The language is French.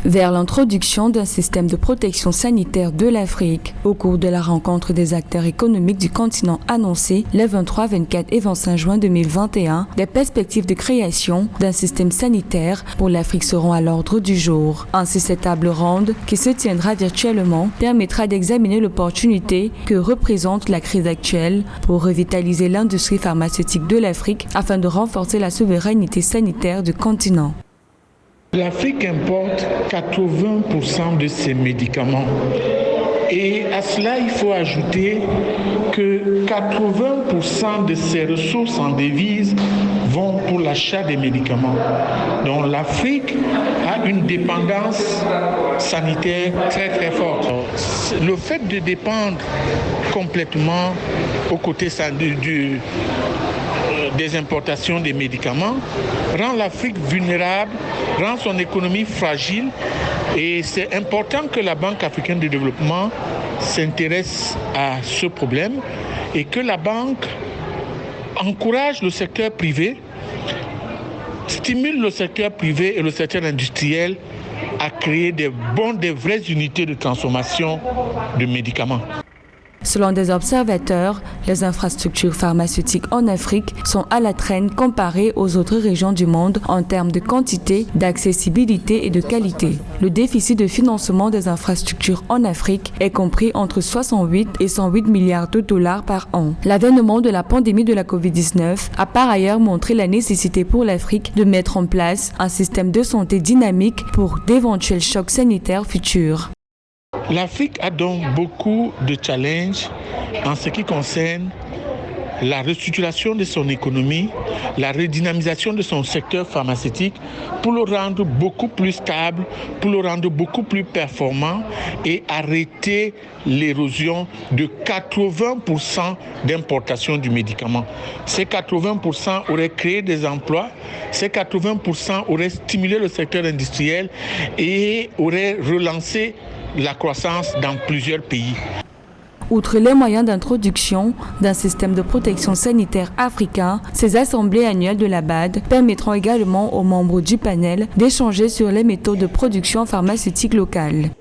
vers l'introduction d'un système de protection sanitaire de l'Afrique. Au cours de la rencontre des acteurs économiques du continent annoncée les 23, 24 et 25 juin 2021, des perspectives de création d'un système sanitaire pour l'Afrique seront à l'ordre du jour. Ainsi, cette table ronde, qui se tiendra virtuellement, permettra d'examiner l'opportunité que représente la crise actuelle pour revitaliser l'industrie pharmaceutique de l'Afrique afin de renforcer la souveraineté sanitaire du continent. L'Afrique importe 80% de ses médicaments. Et à cela, il faut ajouter que 80% de ses ressources en devises vont pour l'achat des médicaments. Donc l'Afrique a une dépendance sanitaire très très forte. Le fait de dépendre complètement aux côtés des importations des médicaments rend l'Afrique vulnérable, rend son économie fragile et c'est important que la Banque africaine de développement s'intéresse à ce problème et que la banque encourage le secteur privé, stimule le secteur privé et le secteur industriel à créer des vraies unités de transformation de médicaments. Selon des observateurs, les infrastructures pharmaceutiques en Afrique sont à la traîne comparées aux autres régions du monde en termes de quantité, d'accessibilité et de qualité. Le déficit de financement des infrastructures en Afrique est compris entre 68 et 108 milliards de dollars par an. L'avènement de la pandémie de la COVID-19 a par ailleurs montré la nécessité pour l'Afrique de mettre en place un système de santé dynamique pour d'éventuels chocs sanitaires futurs. L'Afrique a donc beaucoup de challenges en ce qui concerne la restructuration de son économie, la redynamisation de son secteur pharmaceutique pour le rendre beaucoup plus stable, pour le rendre beaucoup plus performant et arrêter l'érosion de 80% d'importation du médicament. Ces 80% auraient créé des emplois, ces 80% auraient stimulé le secteur industriel et auraient relancé la croissance dans plusieurs pays. Outre les moyens d'introduction d'un système de protection sanitaire africain, ces assemblées annuelles de la BAD permettront également aux membres du panel d'échanger sur les méthodes de production pharmaceutique locale.